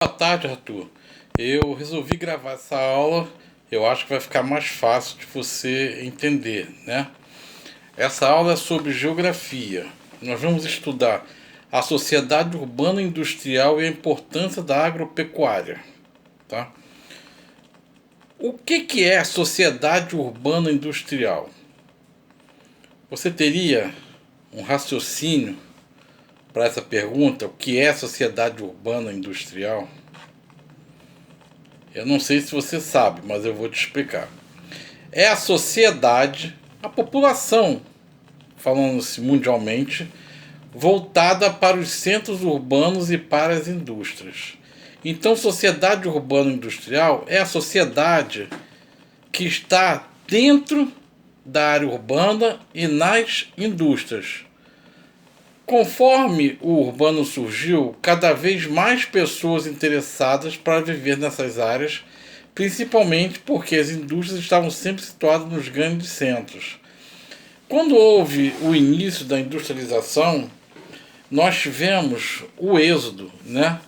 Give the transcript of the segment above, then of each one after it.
Boa tarde, Arthur. Eu resolvi gravar essa aula. Eu acho que vai ficar mais fácil de você entender, né? Essa aula é sobre geografia. Nós vamos estudar a sociedade urbana industrial e a importância da agropecuária, tá? O que é sociedade urbana industrial? Você teria um raciocínio para essa pergunta? O que é sociedade urbana industrial? Eu não sei se você sabe, mas eu vou te explicar. É a sociedade, a população, falando-se mundialmente, voltada para os centros urbanos e para as indústrias. Então, sociedade urbana industrial é a sociedade que está dentro da área urbana e nas indústrias. Conforme o urbano surgiu, cada vez mais pessoas interessadas para viver nessas áreas, principalmente porque as indústrias estavam sempre situadas nos grandes centros. Quando houve o início da industrialização, nós tivemos o êxodo, né?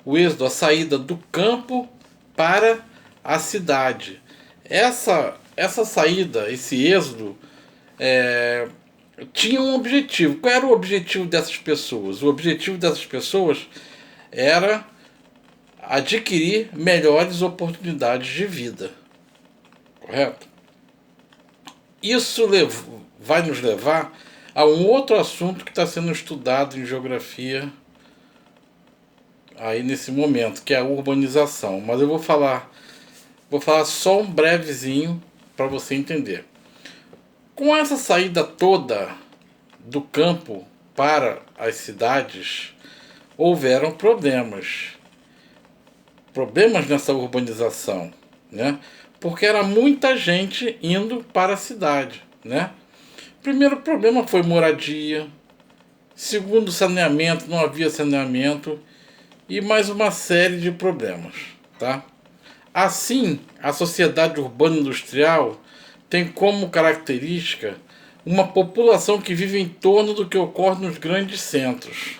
O êxodo, a saída do campo para a cidade. Essa saída, esse êxodo, tinha um objetivo. Qual era o objetivo dessas pessoas? O objetivo dessas pessoas era adquirir melhores oportunidades de vida. Correto? Isso vai nos levar a um outro assunto que está sendo estudado em geografia aí nesse momento, que é a urbanização. Mas eu vou falar só um brevezinho para você entender. Com essa saída toda do campo para as cidades, houveram problemas. Problemas nessa urbanização, né? Porque era muita gente indo para a cidade, né? Primeiro problema foi moradia. Segundo, saneamento, não havia saneamento. E mais uma série de problemas, tá? Assim, a sociedade urbana industrial tem como característica uma população que vive em torno do que ocorre nos grandes centros.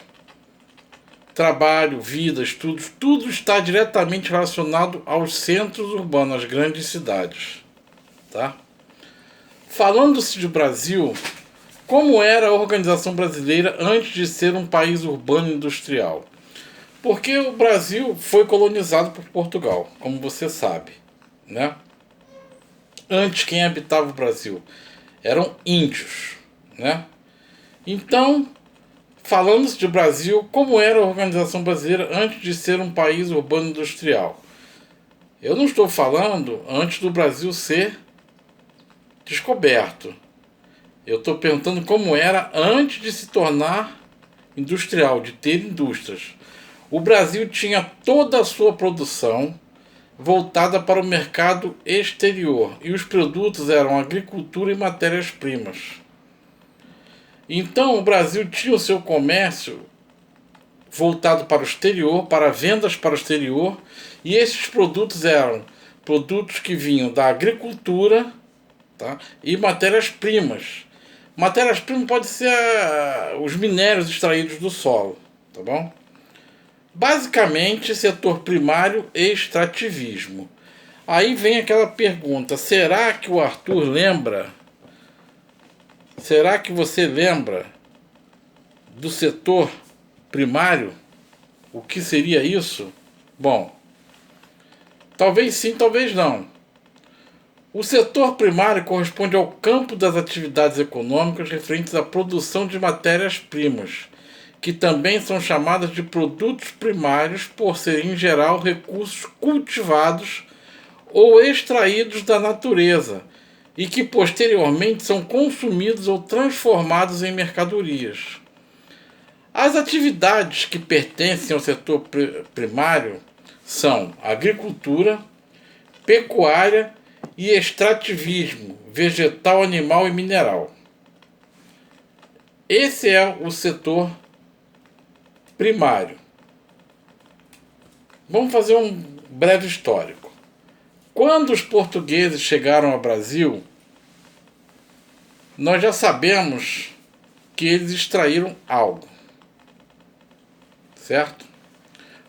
Trabalho, vida, estudos, tudo está diretamente relacionado aos centros urbanos, às grandes cidades. Tá? Falando-se de Brasil, como era a organização brasileira antes de ser um país urbano industrial? Porque o Brasil foi colonizado por Portugal, como você sabe, né? Antes, quem habitava o Brasil eram índios, né? Então, falando-se de Brasil, como era a organização brasileira antes de ser um país urbano industrial? Eu não estou falando antes do Brasil ser descoberto. Eu estou perguntando como era antes de se tornar industrial, de ter indústrias. O Brasil tinha toda a sua produção voltada para o mercado exterior e os produtos eram agricultura e matérias-primas. Então o Brasil tinha o seu comércio voltado para o exterior, para vendas para o exterior, e esses produtos eram produtos que vinham da agricultura, tá? E matérias-primas. Matérias-primas pode ser os minérios extraídos do solo, tá bom? Basicamente, setor primário e extrativismo. Aí vem aquela pergunta: será que o Arthur lembra? Será que você lembra do setor primário? O que seria isso? Bom, talvez sim, talvez não. O setor primário corresponde ao campo das atividades econômicas referentes à produção de matérias-primas, que também são chamadas de produtos primários por serem, em geral, recursos cultivados ou extraídos da natureza e que posteriormente são consumidos ou transformados em mercadorias. As atividades que pertencem ao setor primário são agricultura, pecuária e extrativismo vegetal, animal e mineral. Esse é o setor primário. Vamos fazer um breve histórico. Quando os portugueses chegaram ao Brasil, nós já sabemos que eles extraíram algo, certo?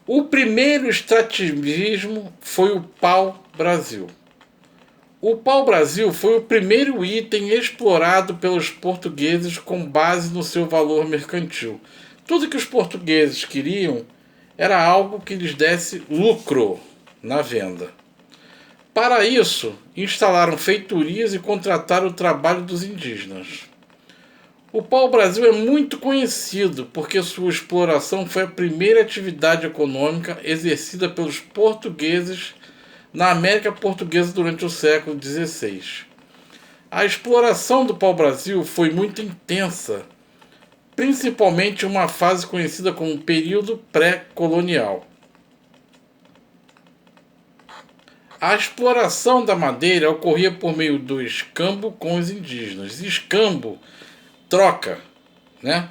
O primeiro extrativismo foi o pau-brasil. O pau-brasil foi o primeiro item explorado pelos portugueses com base no seu valor mercantil. Tudo que os portugueses queriam era algo que lhes desse lucro na venda. Para isso, instalaram feitorias e contrataram o trabalho dos indígenas. O pau-brasil é muito conhecido porque sua exploração foi a primeira atividade econômica exercida pelos portugueses na América Portuguesa durante o século XVI. A exploração do pau-brasil foi muito intensa, principalmente em uma fase conhecida como período pré-colonial. A exploração da madeira ocorria por meio do escambo com os indígenas. Escambo, troca, né?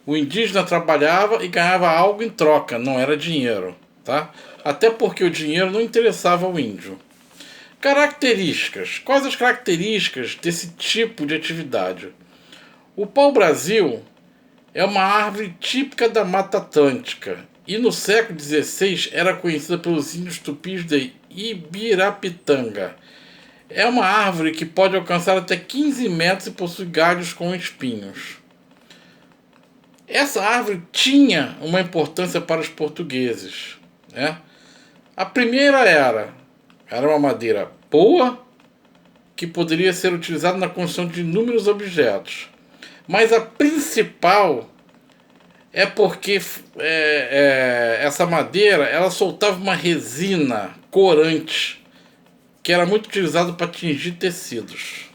O indígena trabalhava e ganhava algo em troca, não era dinheiro, tá? Até porque o dinheiro não interessava ao índio. Características. Quais as características desse tipo de atividade? O pau-brasil é uma árvore típica da Mata Atlântica e no século XVI era conhecida pelos índios tupis de Ibirapitanga. É uma árvore que pode alcançar até 15 metros e possui galhos com espinhos. Essa árvore tinha uma importância para os portugueses, né? A primeira era uma madeira boa que poderia ser utilizada na construção de inúmeros objetos. Mas a principal é porque essa madeira ela soltava uma resina corante que era muito utilizada para tingir tecidos.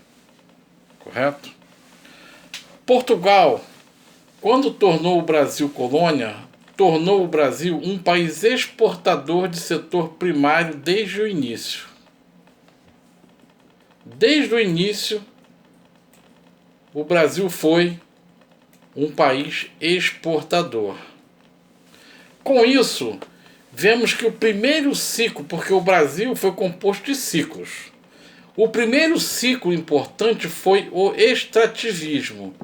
Correto? Portugal, quando tornou o Brasil colônia, tornou o Brasil um país exportador de setor primário desde o início. Desde o início, o Brasil foi um país exportador. Com isso, vemos que o primeiro ciclo, porque o Brasil foi composto de ciclos. O primeiro ciclo importante foi o extrativismo,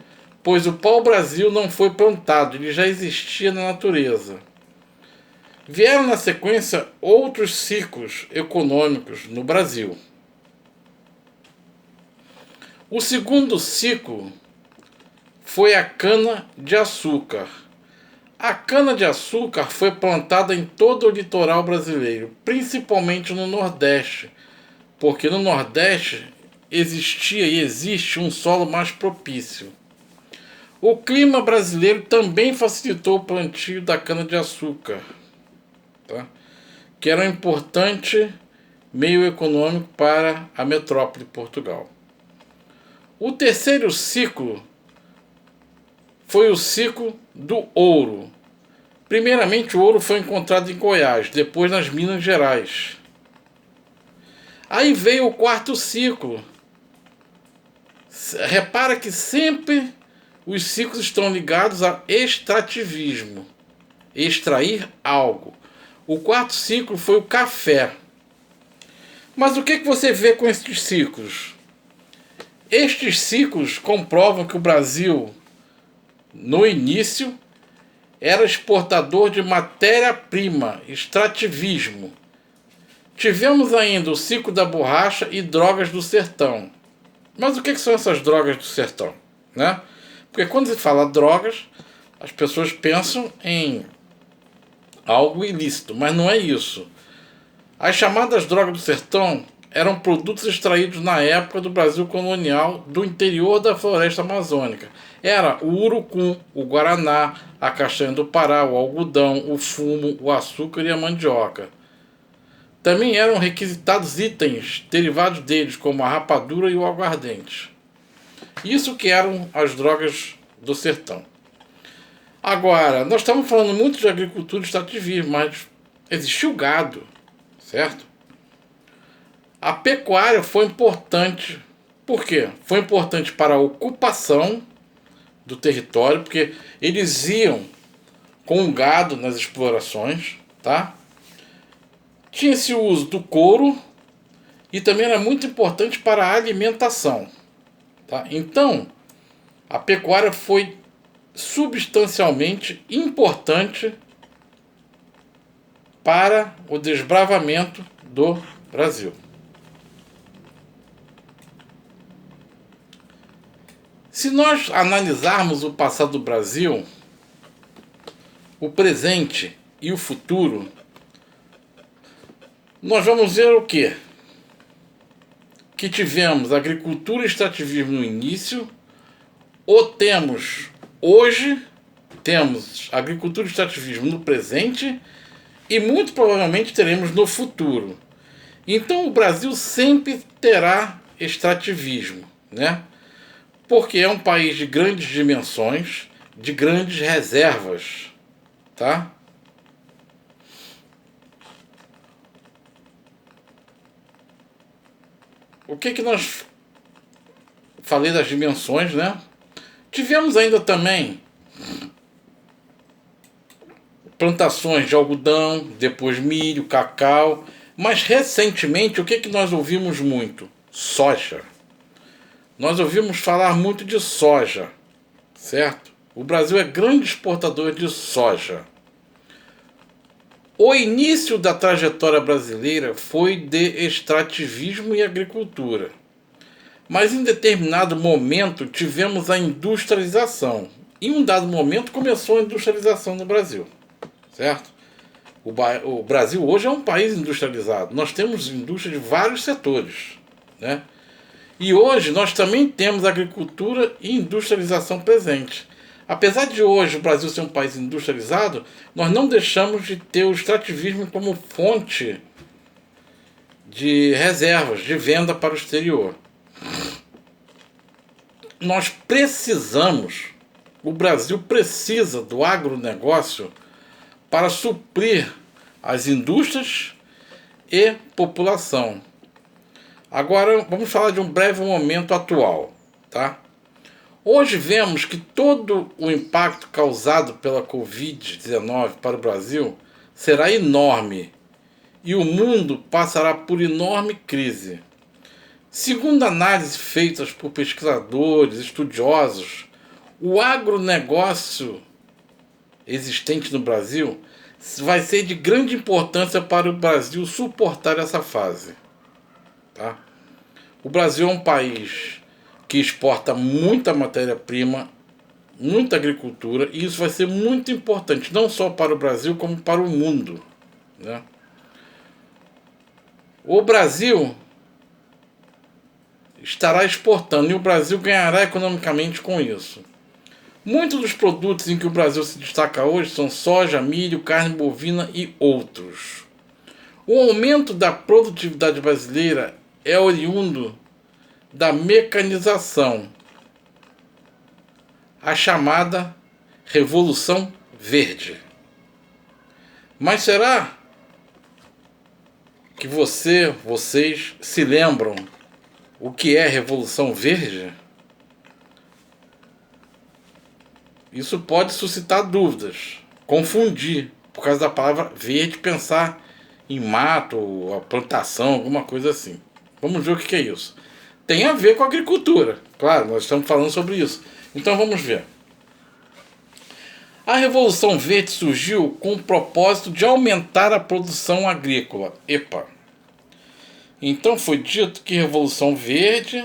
pois o pau-brasil não foi plantado, ele já existia na natureza. Vieram na sequência outros ciclos econômicos no Brasil. O segundo ciclo foi a cana-de-açúcar. A cana-de-açúcar foi plantada em todo o litoral brasileiro, principalmente no Nordeste, porque no Nordeste existia e existe um solo mais propício. O clima brasileiro também facilitou o plantio da cana-de-açúcar, tá? Que era um importante meio econômico para a metrópole de Portugal. O terceiro ciclo foi o ciclo do ouro. Primeiramente, o ouro foi encontrado em Goiás, depois nas Minas Gerais. Aí veio o quarto ciclo. Repara que sempre os ciclos estão ligados a extrativismo, extrair algo. O quarto ciclo foi o café. Mas o que você vê com estes ciclos? Estes ciclos comprovam que o Brasil, no início, era exportador de matéria-prima, extrativismo. Tivemos ainda o ciclo da borracha e drogas do sertão. Mas o que são essas drogas do sertão, né? Porque quando se fala drogas, as pessoas pensam em algo ilícito, mas não é isso. As chamadas drogas do sertão eram produtos extraídos na época do Brasil colonial do interior da floresta amazônica. Era o urucum, o guaraná, a castanha do Pará, o algodão, o fumo, o açúcar e a mandioca. Também eram requisitados itens derivados deles, como a rapadura e o aguardente. Isso que eram as drogas do sertão. Agora, nós estamos falando muito de agricultura e extrativismo, mas existiu o gado, certo? A pecuária foi importante. Por quê? Foi importante para a ocupação do território, porque eles iam com o gado nas explorações, tá? Tinha-se o uso do couro e também era muito importante para a alimentação, tá? Então, a pecuária foi substancialmente importante para o desbravamento do Brasil. Se nós analisarmos o passado do Brasil, o presente e o futuro, nós vamos ver o quê? Que tivemos agricultura e extrativismo no início, ou hoje temos agricultura e extrativismo no presente e muito provavelmente teremos no futuro. Então o Brasil sempre terá extrativismo, né? Porque é um país de grandes dimensões, de grandes reservas, tá? O que nós falei das dimensões, né? Tivemos ainda também plantações de algodão, depois milho, cacau, mas recentemente o que nós ouvimos muito? Soja. Nós ouvimos falar muito de soja, certo? O Brasil é grande exportador de soja. O início da trajetória brasileira foi de extrativismo e agricultura. Mas em determinado momento tivemos a industrialização. Em um dado momento começou a industrialização no Brasil, certo? O Brasil hoje é um país industrializado. Nós temos indústria de vários setores, né? E hoje nós também temos agricultura e industrialização presente. Apesar de hoje o Brasil ser um país industrializado, nós não deixamos de ter o extrativismo como fonte de reservas, de venda para o exterior. Nós precisamos, o Brasil precisa do agronegócio para suprir as indústrias e população. Agora vamos falar de um breve momento atual, tá? Hoje vemos que todo o impacto causado pela Covid-19 para o Brasil será enorme e o mundo passará por enorme crise. Segundo análises feitas por pesquisadores, estudiosos, o agronegócio existente no Brasil vai ser de grande importância para o Brasil suportar essa fase, tá? O Brasil é um país que exporta muita matéria-prima, muita agricultura, e isso vai ser muito importante, não só para o Brasil, como para o mundo, né? O Brasil estará exportando e o Brasil ganhará economicamente com isso. Muitos dos produtos em que o Brasil se destaca hoje são soja, milho, carne bovina e outros. O aumento da produtividade brasileira é oriundo da mecanização, a chamada Revolução Verde. Mas será que vocês se lembram o que é Revolução Verde? Isso pode suscitar dúvidas, confundir, por causa da palavra verde, pensar em mato, a plantação, alguma coisa assim. Vamos ver o que é isso. Tem a ver com a agricultura, claro, nós estamos falando sobre isso. Então vamos ver. A Revolução Verde surgiu com o propósito de aumentar a produção agrícola. Epa! Então foi dito que Revolução Verde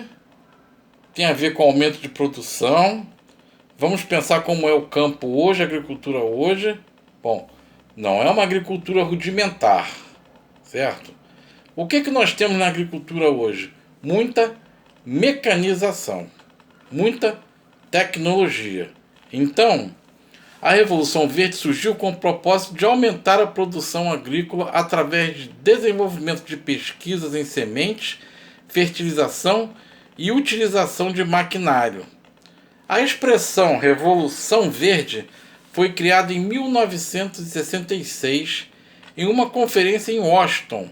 tem a ver com aumento de produção. Vamos pensar como é o campo hoje, a agricultura hoje. Bom, não é uma agricultura rudimentar, certo? O que nós temos na agricultura hoje? Muita mecanização, muita tecnologia. Então, a Revolução Verde surgiu com o propósito de aumentar a produção agrícola através de desenvolvimento de pesquisas em sementes, fertilização e utilização de maquinário. A expressão Revolução Verde foi criada em 1966 em uma conferência em Washington.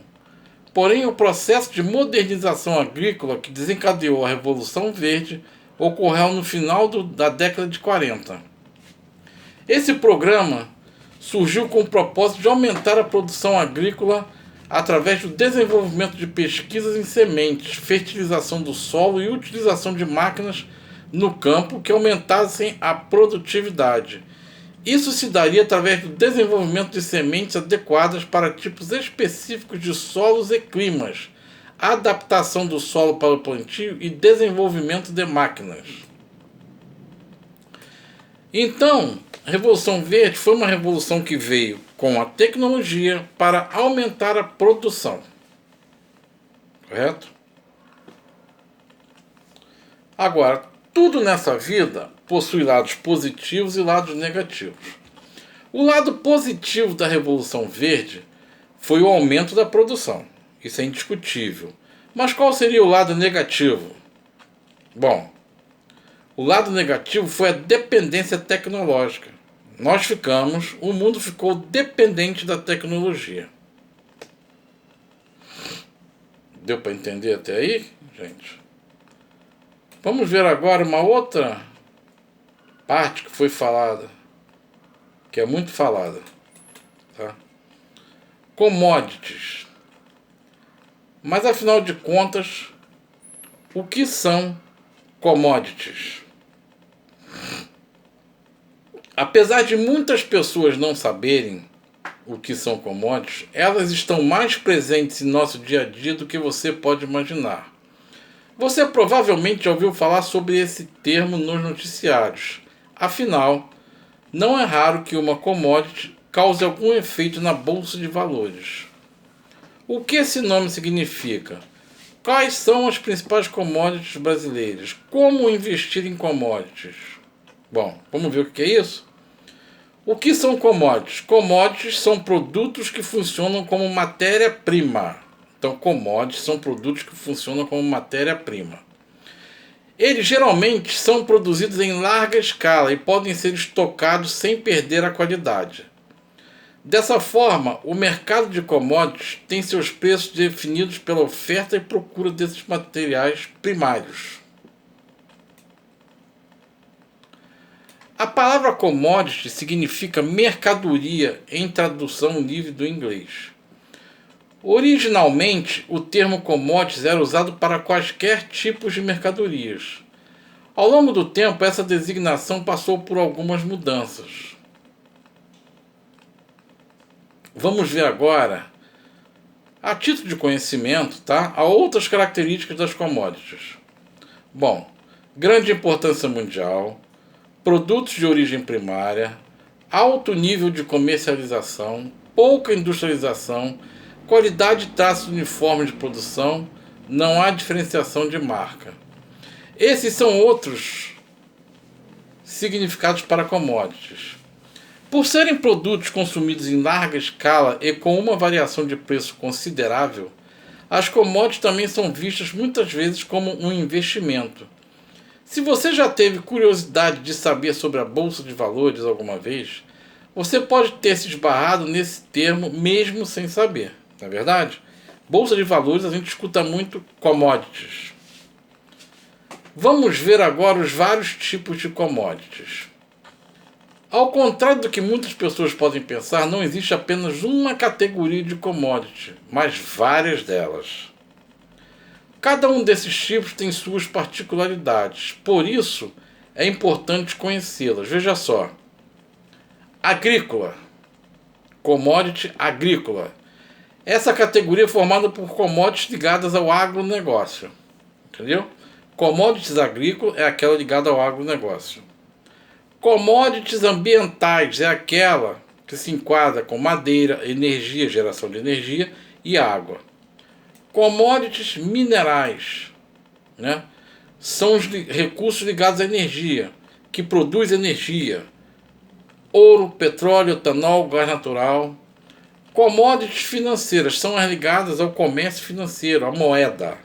Porém, o processo de modernização agrícola que desencadeou a Revolução Verde ocorreu no final da década de 40. Esse programa surgiu com o propósito de aumentar a produção agrícola através do desenvolvimento de pesquisas em sementes, fertilização do solo e utilização de máquinas no campo que aumentassem a produtividade Isso se daria através do desenvolvimento de sementes adequadas para tipos específicos de solos e climas, adaptação do solo para o plantio e desenvolvimento de máquinas. Então, a Revolução Verde foi uma revolução que veio com a tecnologia para aumentar a produção. Correto? Agora, tudo nessa vida possui lados positivos e lados negativos. O lado positivo da Revolução Verde foi o aumento da produção. Isso é indiscutível. Mas qual seria o lado negativo? Bom, o lado negativo foi a dependência tecnológica. O mundo ficou dependente da tecnologia. Deu para entender até aí, gente? Vamos ver agora uma outra parte que foi falada, que é muito falada, tá? Commodities. Mas afinal de contas, o que são commodities? Apesar de muitas pessoas não saberem o que são commodities, elas estão mais presentes em nosso dia a dia do que você pode imaginar. Você provavelmente já ouviu falar sobre esse termo nos noticiários. Afinal, não é raro que uma commodity cause algum efeito na bolsa de valores. O que esse nome significa? Quais são as principais commodities brasileiras? Como investir em commodities? Bom, vamos ver o que é isso? O que são commodities? Commodities são produtos que funcionam como matéria-prima. Então, commodities são produtos que funcionam como matéria-prima. Eles geralmente são produzidos em larga escala e podem ser estocados sem perder a qualidade. Dessa forma, o mercado de commodities tem seus preços definidos pela oferta e procura desses materiais primários. A palavra commodity significa mercadoria em tradução livre do inglês. Originalmente, o termo commodities era usado para quaisquer tipos de mercadorias. Ao longo do tempo, essa designação passou por algumas mudanças. Vamos ver agora, a título de conhecimento, tá? Há outras características das commodities. Bom, grande importância mundial, produtos de origem primária, alto nível de comercialização, pouca industrialização, qualidade e traços uniformes de produção, não há diferenciação de marca. Esses são outros significados para commodities. Por serem produtos consumidos em larga escala e com uma variação de preço considerável, as commodities também são vistas muitas vezes como um investimento. Se você já teve curiosidade de saber sobre a Bolsa de Valores alguma vez, você pode ter se esbarrado nesse termo mesmo sem saber, não é verdade? Bolsa de Valores, a gente escuta muito commodities. Vamos ver agora os vários tipos de commodities. Ao contrário do que muitas pessoas podem pensar, não existe apenas uma categoria de commodity, mas várias delas. Cada um desses tipos tem suas particularidades, por isso é importante conhecê-las. Veja só, agrícola, commodity agrícola. Essa categoria é formada por commodities ligadas ao agronegócio, entendeu? Commodities agrícola é aquela ligada ao agronegócio. Commodities ambientais é aquela que se enquadra com madeira, energia, geração de energia e água. Commodities minerais, né? São os recursos ligados à energia, que produz energia. Ouro, petróleo, etanol, gás natural. Commodities financeiras são as ligadas ao comércio financeiro, à moeda.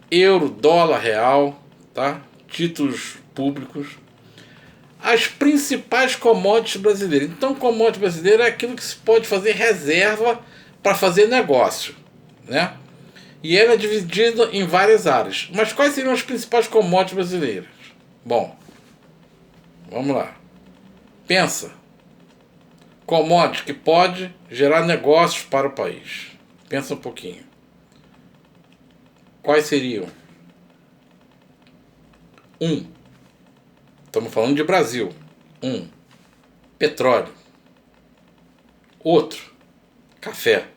Euro, dólar, real, tá? Títulos públicos. As principais commodities brasileiras. Então, commodity brasileira é aquilo que se pode fazer reserva para fazer negócio, né? E ela é dividida em várias áreas. Mas quais seriam as principais commodities brasileiras? Bom, vamos lá. Pensa. Commodity que pode gerar negócios para o país. Pensa um pouquinho. Quais seriam? Estamos falando de Brasil. Petróleo. Outro, café.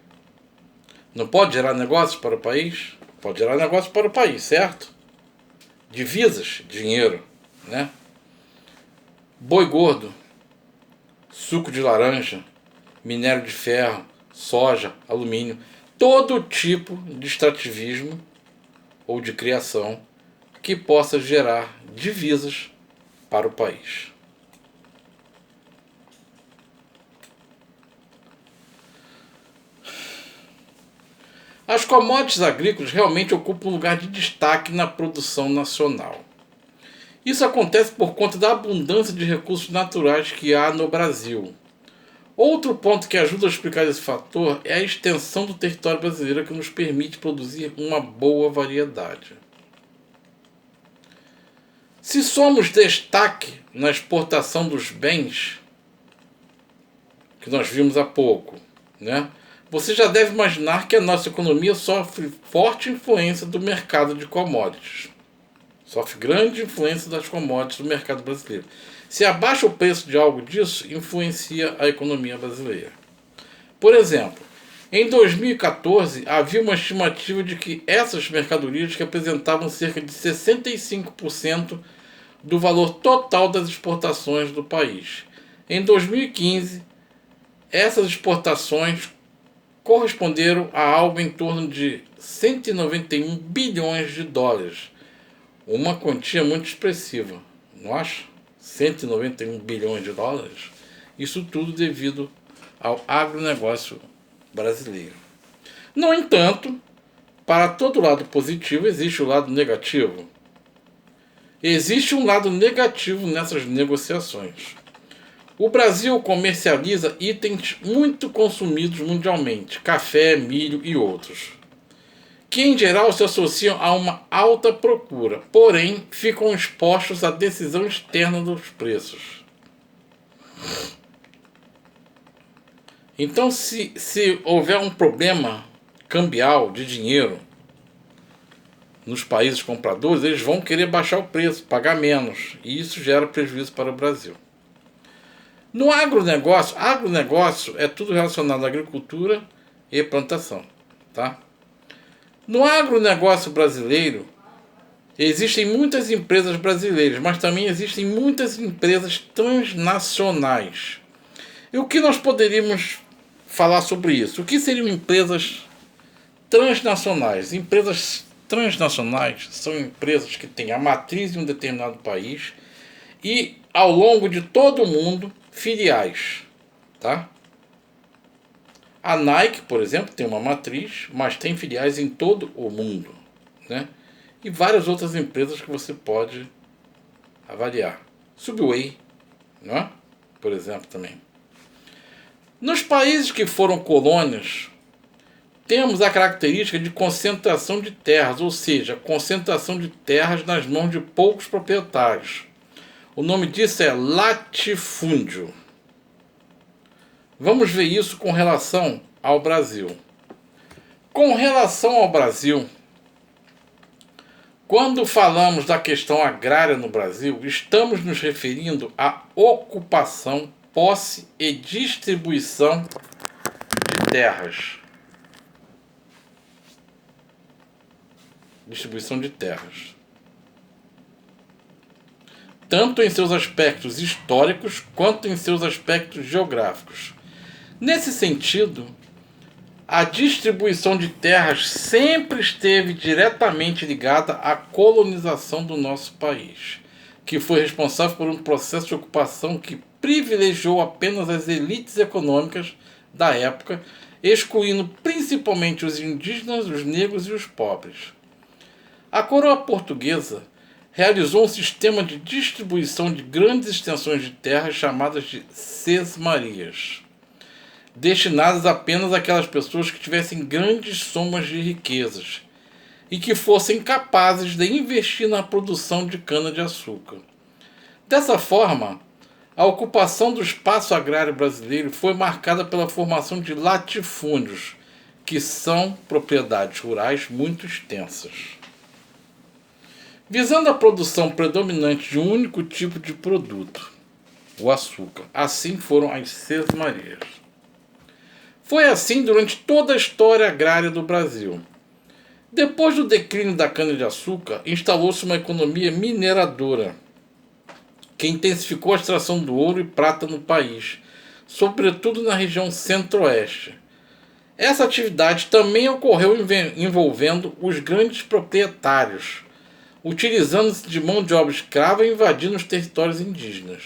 Não pode gerar negócios para o país? Pode gerar negócios para o país, certo? Divisas, dinheiro, né? Boi gordo, suco de laranja, minério de ferro, soja, alumínio, todo tipo de extrativismo ou de criação que possa gerar divisas para o país. As commodities agrícolas realmente ocupam um lugar de destaque na produção nacional. Isso acontece por conta da abundância de recursos naturais que há no Brasil. Outro ponto que ajuda a explicar esse fator é a extensão do território brasileiro, que nos permite produzir uma boa variedade. Se somos destaque na exportação dos bens, que nós vimos há pouco, né? Você já deve imaginar que a nossa economia sofre forte influência do mercado de commodities. Sofre grande influência das commodities do mercado brasileiro. Se abaixa o preço de algo disso, influencia a economia brasileira. Por exemplo, em 2014 havia uma estimativa de que essas mercadorias representavam cerca de 65% do valor total das exportações do país. Em 2015, essas exportações corresponderam a algo em torno de 191 bilhões de dólares. Uma quantia muito expressiva, não acha? 191 bilhões de dólares? Isso tudo devido ao agronegócio brasileiro. No entanto, para todo lado positivo existe o lado negativo. Existe um lado negativo nessas negociações. O Brasil comercializa itens muito consumidos mundialmente, café, milho e outros, que em geral se associam a uma alta procura, porém ficam expostos à decisão externa dos preços. Então, se houver um problema cambial de dinheiro nos países compradores, eles vão querer baixar o preço, pagar menos, e isso gera prejuízo para o Brasil. No agronegócio é tudo relacionado à agricultura e plantação, tá? No agronegócio brasileiro, existem muitas empresas brasileiras, mas também existem muitas empresas transnacionais. E o que nós poderíamos falar sobre isso? O que seriam empresas transnacionais? Empresas transnacionais são empresas que têm a matriz em um determinado país e, ao longo de todo o mundo, filiais, tá? A Nike, por exemplo, tem uma matriz, mas tem filiais em todo o mundo, né? E várias outras empresas que você pode avaliar. Subway, não é? Por exemplo, também. Nos países que foram colônias, temos a característica de concentração de terras, ou seja, concentração de terras nas mãos de poucos proprietários. O nome disso é latifúndio. Vamos ver isso com relação ao Brasil. Com relação ao Brasil, quando falamos da questão agrária no Brasil, estamos nos referindo à ocupação, posse e distribuição de terras. Distribuição de terras. Tanto em seus aspectos históricos quanto em seus aspectos geográficos. Nesse sentido, a distribuição de terras sempre esteve diretamente ligada à colonização do nosso país, que foi responsável por um processo de ocupação que privilegiou apenas as elites econômicas da época, excluindo principalmente os indígenas, os negros e os pobres. A coroa portuguesa realizou um sistema de distribuição de grandes extensões de terras chamadas de sesmarias, destinadas apenas àquelas pessoas que tivessem grandes somas de riquezas e que fossem capazes de investir na produção de cana-de-açúcar. Dessa forma, a ocupação do espaço agrário brasileiro foi marcada pela formação de latifúndios, que são propriedades rurais muito extensas. Visando a produção predominante de um único tipo de produto, o açúcar. Assim foram as sesmarias. Foi assim durante toda a história agrária do Brasil. Depois do declínio da cana-de-açúcar, instalou-se uma economia mineradora, que intensificou a extração do ouro e prata no país, sobretudo na região centro-oeste. Essa atividade também ocorreu envolvendo os grandes proprietários, utilizando-se de mão de obra escrava e invadindo os territórios indígenas.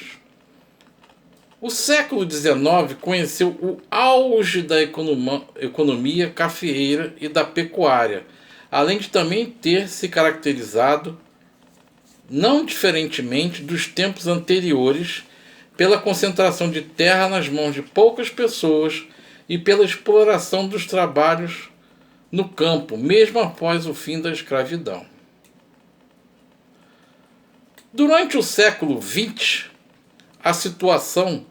O século XIX conheceu o auge da economia cafeeira e da pecuária, além de também ter se caracterizado, não diferentemente dos tempos anteriores, pela concentração de terra nas mãos de poucas pessoas e pela exploração dos trabalhos no campo, mesmo após o fim da escravidão. Durante o século XX, a situação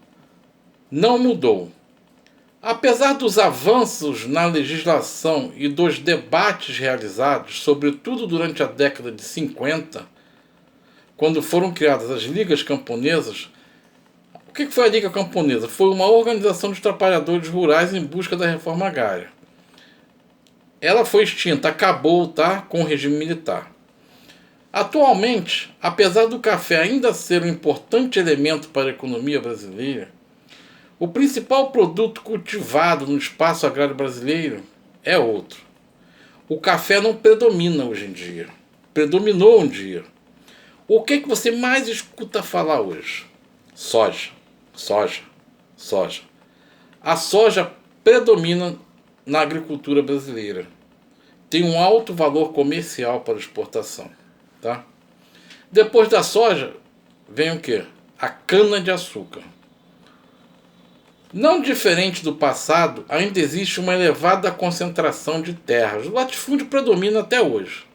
não mudou. Apesar dos avanços na legislação e dos debates realizados, sobretudo durante a década de 50, quando foram criadas as ligas camponesas. O que foi a Liga Camponesa? Foi uma organização dos trabalhadores rurais em busca da reforma agrária. Ela foi extinta, acabou, com o regime militar. Atualmente, apesar do café ainda ser um importante elemento para a economia brasileira, o principal produto cultivado no espaço agrário brasileiro é outro. O café não predomina hoje em dia. Predominou um dia. O que você mais escuta falar hoje? Soja, soja, soja. A soja predomina na agricultura brasileira. Tem um alto valor comercial para exportação. Depois da soja, vem o quê? A cana-de-açúcar. Não diferente do passado, ainda existe uma elevada concentração de terras. O latifúndio predomina até hoje,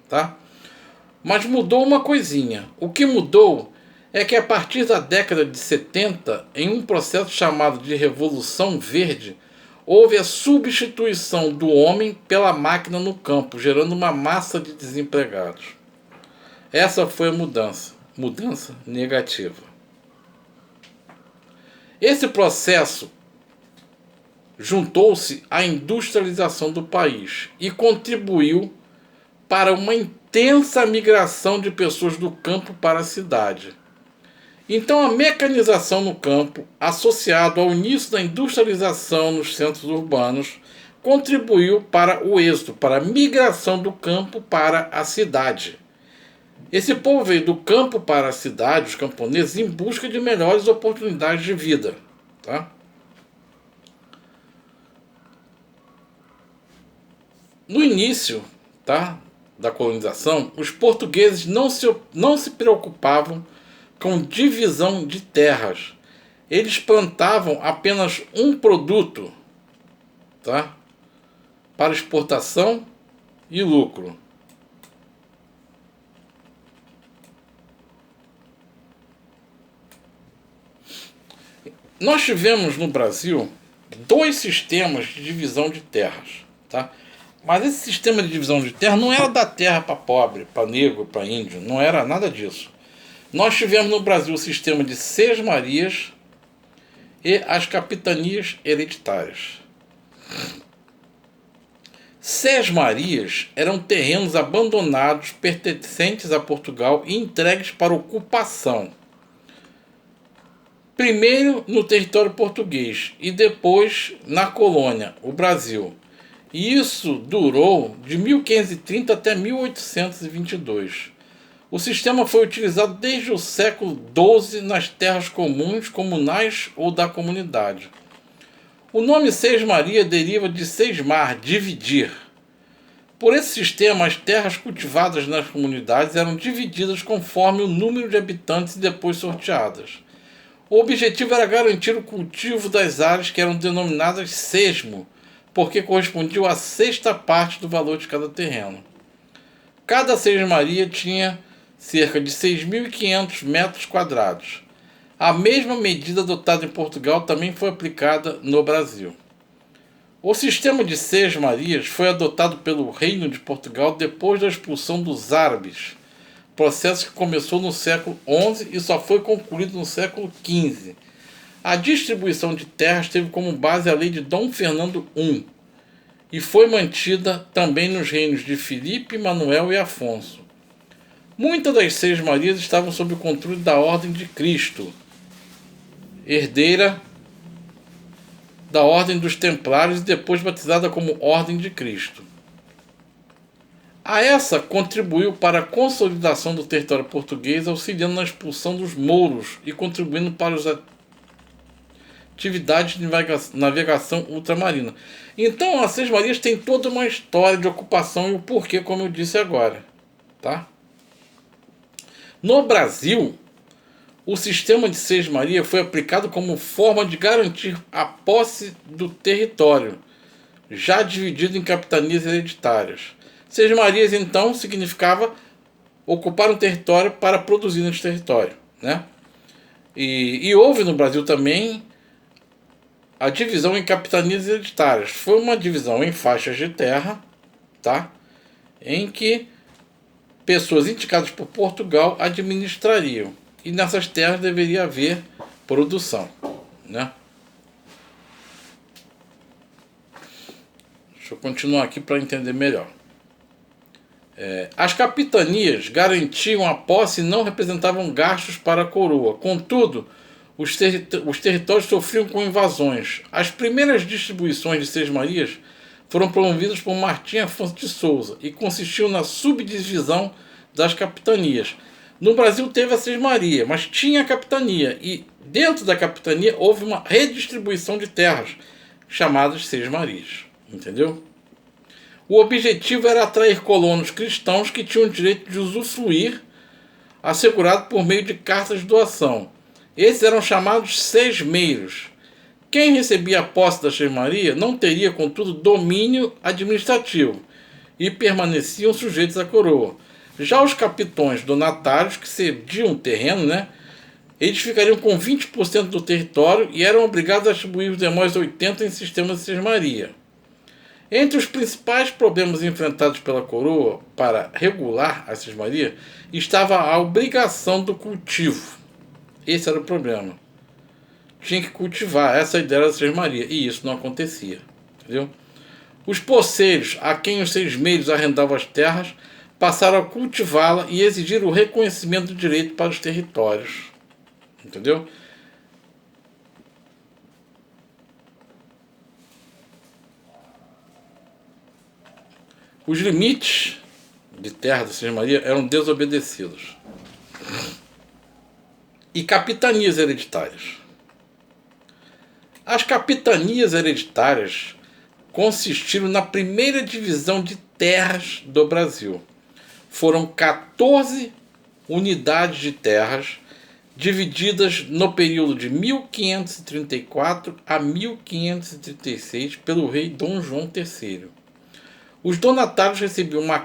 Mas mudou uma coisinha. O que mudou é que a partir da década de 70, em um processo chamado de Revolução Verde, houve a substituição do homem pela máquina no campo, gerando uma massa de desempregados. Essa foi a mudança negativa. Esse processo juntou-se à industrialização do país e contribuiu para uma intensa migração de pessoas do campo para a cidade. Então a mecanização no campo, associado ao início da industrialização nos centros urbanos, contribuiu para o êxito, para a migração do campo para a cidade. Esse povo veio do campo para a cidade, os camponeses, em busca de melhores oportunidades de vida. No início, da colonização, os portugueses não se preocupavam com divisão de terras. Eles plantavam apenas um produto, para exportação e lucro. Nós tivemos no Brasil 2 sistemas de divisão de terras, Mas esse sistema de divisão de terra não era da terra para pobre, para negro, para índio, não era nada disso. Nós tivemos no Brasil o sistema de sesmarias e as capitanias hereditárias. Sesmarias eram terrenos abandonados pertencentes a Portugal e entregues para ocupação. Primeiro no território português e depois na colônia, o Brasil. E isso durou de 1530 até 1822. O sistema foi utilizado desde o século XII nas terras comuns, comunais ou da comunidade. O nome sesmaria deriva de sesmar, dividir. Por esse sistema, as terras cultivadas nas comunidades eram divididas conforme o número de habitantes e depois sorteadas. O objetivo era garantir o cultivo das áreas que eram denominadas sesmo, porque correspondiam à 6ª parte do valor de cada terreno. Cada sesmaria tinha cerca de 6.500 metros quadrados. A mesma medida adotada em Portugal também foi aplicada no Brasil. O sistema de sesmarias foi adotado pelo Reino de Portugal depois da expulsão dos árabes, processo que começou no século XI e só foi concluído no século XV, A distribuição de terras teve como base a lei de Dom Fernando I e foi mantida também nos reinos de Filipe, Manuel e Afonso. Muitas das Seis Marias estavam sob o controle da Ordem de Cristo, herdeira da Ordem dos Templários e depois batizada como Ordem de Cristo. A essa contribuiu para a consolidação do território português, auxiliando na expulsão dos mouros e contribuindo para as atividades de navegação ultramarina. Então, as Seis Marias têm toda uma história de ocupação e o porquê, como eu disse agora. Tá? No Brasil, o sistema de Seis Marias foi aplicado como forma de garantir a posse do território, já dividido em capitanias hereditárias. Seis Marias, então, significava ocupar um território para produzir nesse território, né? E houve no Brasil também a divisão em capitanias hereditárias. Foi uma divisão em faixas de terra, tá? Em que pessoas indicadas por Portugal administrariam. E nessas terras deveria haver produção, né? Deixa eu continuar aqui para entender melhor. As capitanias garantiam a posse e não representavam gastos para a coroa. Contudo, os territórios sofriam com invasões. As primeiras distribuições de Seis Marias foram promovidas por Martim Afonso de Souza e consistiam na subdivisão das capitanias. No Brasil teve a Seis Marias, mas tinha a capitania, e dentro da capitania houve uma redistribuição de terras, chamadas Seis Marias. Entendeu? O objetivo era atrair colonos cristãos que tinham o direito de usufruir, assegurado por meio de cartas de doação. Esses eram chamados sesmeiros. Quem recebia a posse da Seis Marias não teria, contudo, domínio administrativo e permaneciam sujeitos à coroa. Já os capitões donatários, que cediam o terreno, né, eles ficariam com 20% do território e eram obrigados a atribuir os demais 80% em sistemas de Seis Marias. Entre os principais problemas enfrentados pela coroa para regular as Seis Marias estava a obrigação do cultivo. Esse era o problema. Tinha que cultivar, essa ideia das Seis Marias, e isso não acontecia. Entendeu? Os poceiros, a quem os sesmeiros arrendavam as terras, passaram a cultivá-la e exigir o reconhecimento do direito para os territórios. Entendeu? Os limites de terra da Seis Marias eram desobedecidos. E capitanias hereditárias. As capitanias hereditárias consistiram na primeira divisão de terras do Brasil. Foram 14 unidades de terras divididas no período de 1534 a 1536 pelo rei Dom João III. Os donatários recebiam uma